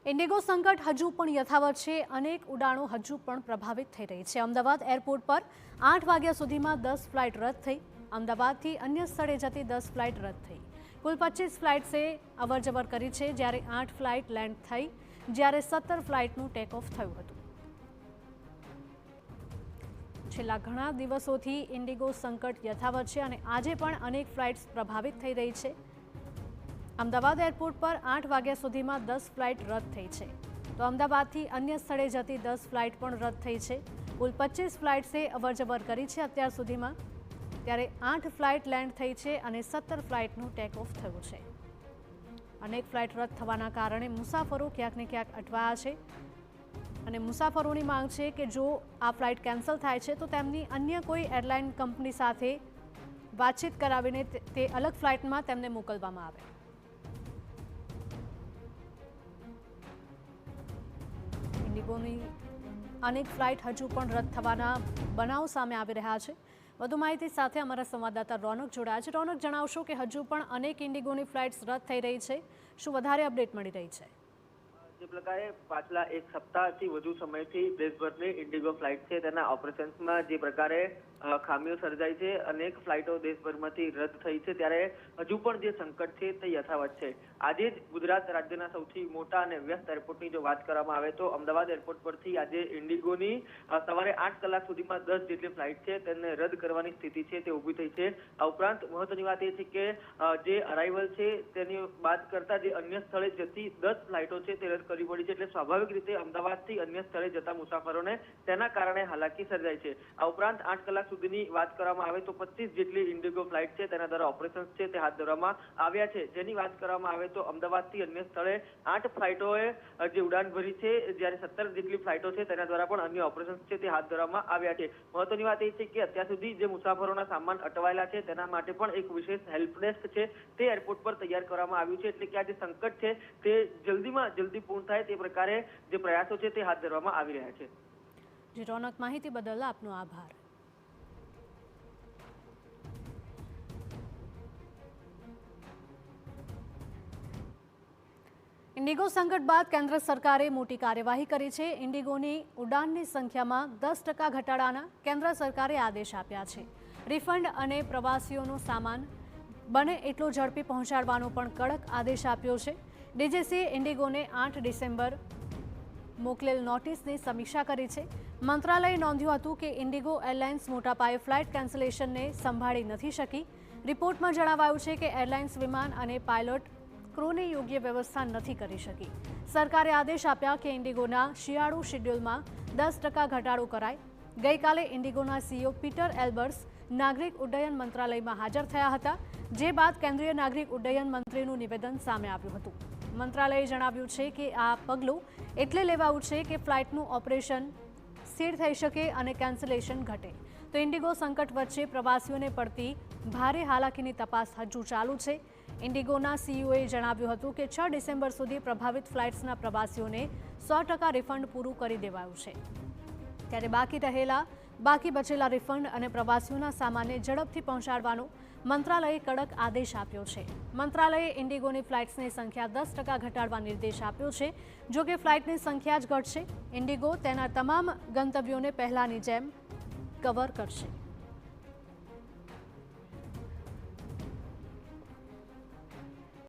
Indigo સંકટ હજુ પણ યથાવત છે। અનેક ઉડાણો હજુ પણ પ્રભાવિત થઈ રહી છે। અમદાવાદ એરપોર્ટ પર 8 વાગ્યા સુધીમાં 10 ફ્લાઇટ રદ થઈ। અમદાવાદથી અન્ય સ્થળે જતી 10 ફ્લાઇટ રદ થઈ। કુલ 25 ફ્લાઇટ્સે અવરજવર કરી છે, જ્યારે 8 ફ્લાઇટ લેન્ડ થઈ, જ્યારે 17 ફ્લાઇટનું ટેક ઓફ થયું હતું। છેલ્લા ઘણા દિવસોથી ઇન્ડિગો સંકટ યથાવત છે અને આજે પણ અનેક ફ્લાઇટ્સ પ્રભાવિત થઈ રહી છે। અમદાવાદ એરપોર્ટ પર 8 વાગ્યા સુધીમાં 10 ફ્લાઇટ રદ થઈ છે, તો અમદાવાદથી અન્ય સ્થળે જતી 10 ફ્લાઇટ પણ રદ થઈ છે। કુલ 25 ફ્લાઇટ્સે અવરજવર કરી છે અત્યાર સુધીમાં, ત્યારે 8 ફ્લાઇટ લેન્ડ થઈ છે અને 17 ફ્લાઇટનું ટેક ઓફ થયું છે। અનેક ફ્લાઇટ રદ થવાના કારણે મુસાફરો ક્યાંક ને ક્યાંક અટવાયા છે અને મુસાફરોની માંગ છે કે જો આ ફ્લાઇટ કેન્સલ થાય છે તો તેમની અન્ય કોઈ એરલાઇન કંપની સાથે વાતચીત કરાવીને તે અલગ ફ્લાઇટમાં તેમને મોકલવામાં આવે। ઇન્ડિગોની અનેક ફ્લાઇટ હજુ પણ રદ થવાના બનાવ સામે આવી રહ્યા છે। વધુ માહિતી સાથે અમારા સંવાદદાતા રોનક જોડાયા છે। રોનક, જણાવશો કે હજુ પણ અનેક ઇન્ડિગોની ફ્લાઇટ્સ રદ થઈ રહી છે, શું વધારે અપડેટ મળી રહી છે? જે પ્રકારે પાછલા એક સપ્તાહથી વધુ સમયથી દેશભરની ઇન્ડિગો ફ્લાઇટ છે તેના ઓપરેશન્સમાં જે પ્રકારે ખામીઓ સર્જાઈ છે, અનેક ફ્લાઇટો દેશભરમાંથી રદ થઈ છે, ત્યારે હજુ પણ જે સંકટ છે તે યથાવત છે। આજે જ ગુજરાત રાજ્યના સૌથી મોટા અને વ્યસ્ત એરપોર્ટની જો વાત કરવામાં આવે તો અમદાવાદ એરપોર્ટ પરથી આજે ઇન્ડિગોની સવારે 8 કલાક સુધીમાં 10 જેટલી ફ્લાઇટ છે તેને રદ કરવાની સ્થિતિ છે તે ઊભી થઈ છે। આ ઉપરાંત મહત્વની વાત એ છે કે જે અરાઇવલ છે તેની બાદ કરતા જે અન્ય સ્થળે જતી 10 ફ્લાઇટો છે તે રદ કરવી પડી છે, એટલે સ્વાભાવિક રીતે અમદાવાદથી અન્ય સ્થળે જતા મુસાફરોને તેના કારણે હાલાકી સર્જાય છે। આ ઉપરાંત 8 કલાક સુધીની વાત કરવામાં આવે તો 25 જેટલી ઇન્ડિગો ફ્લાઇટ છે તેના દ્વારા ઓપરેશન્સ છે તે હાથ ધરવામાં આવ્યા છે। જેની વાત કરવામાં આવે તો અમદાવાદથી અન્ય સ્થળે 8 ફ્લાઇટોએ જે ઉડાન ભરી છે, જ્યારે 17 જેટલી ફ્લાઇટો છે તેના દ્વારા પણ અન્ય ઓપરેશન્સ છે તે હાથ ધરવામાં આવ્યા છે। મહત્વની વાત એ છે કે અત્યાર સુધી જે મુસાફરોના સામાન અટવાયેલા છે તેના માટે પણ એક વિશેષ હેલ્પ ડેસ્ક છે તે એરપોર્ટ પર તૈયાર કરવામાં આવ્યું છે, એટલે કે આ જે સંકટ છે તે જલ્દીમાં જલ્દી પૂર્ણ થાય તે પ્રકારે જે પ્રયાસો છે તે હાથ ધરવામાં આવી રહ્યા છે। જી રોનક, માહિતી બદલ આપનો આભાર। ઇન્ડિગો સંકટ બાદ કેન્દ્ર સરકારે મોટી કાર્યવાહી કરી છે। ઇન્ડિગોની ઉડાનની સંખ્યામાં 10% ઘટાડાના કેન્દ્ર સરકારે આદેશ આપ્યા છે। રિફંડ અને પ્રવાસીઓનો સામાન બને એટલો ઝડપી પહોંચાડવાનો પણ કડક આદેશ આપ્યો છે। ડીજીસીએ ઇન્ડિગોને 8 ડિસેમ્બર મોકલેલ નોટિસની સમીક્ષા કરી છે। મંત્રાલયે નોંધ્યું હતું કે ઇન્ડિગો એરલાઇન્સ મોટા પાયે ફ્લાઇટ કેન્સલેશનને સંભાળી નથી શકી। રિપોર્ટમાં જણાવાયું છે કે એરલાઇન્સ વિમાન અને પાયલોટ ક્રૂની યોગ્ય વ્યવસ્થા નથી કરી શકી। સરકારે આદેશ આપ્યા કે ઇન્ડિગોના શિયાળુ શેડ્યુલમાં 10% ઘટાડો કરાય। ગઈકાલે ઇન્ડિગોના સીઈઓ પીટર એલ્બર્સ નાગરિક ઉડ્ડયન મંત્રાલયમાં હાજર થયા હતા, જે બાદ કેન્દ્રીય નાગરિક ઉડ્ડયન મંત્રીનું નિવેદન સામે આવ્યું હતું। મંત્રાલયે જણાવ્યું છે કે આ પગલું એટલે લેવાયું છે કે ફ્લાઇટનું ઓપરેશન સ્થિર થઈ શકે અને કેન્સલેશન ઘટે। તો ઇન્ડિગો સંકટ વચ્ચે પ્રવાસીઓને પડતી ભારે હાલાકીની તપાસ હજુ ચાલુ છે। ઇન્ડિગોના સીઈઓએ જણાવ્યું હતું કે 6 ડિસેમ્બર સુધી પ્રભાવિત ફ્લાઇટ્સના પ્રવાસીઓને 100% રિફંડ પૂરું કરી દેવાયું છે, ત્યારે બાકી બચેલા રિફંડ અને પ્રવાસીઓના સામાનને ઝડપથી પહોંચાડવાનો મંત્રાલયે કડક આદેશ આપ્યો છે। મંત્રાલયે ઇન્ડિગોની ફ્લાઇટ્સની સંખ્યા 10% ઘટાડવા નિર્દેશ આપ્યો છે। જો કે ફ્લાઇટની સંખ્યા જ ઘટશે, ઇન્ડિગો તેના તમામ ગંતવ્યોને પહેલાની જેમ કવર કરશે।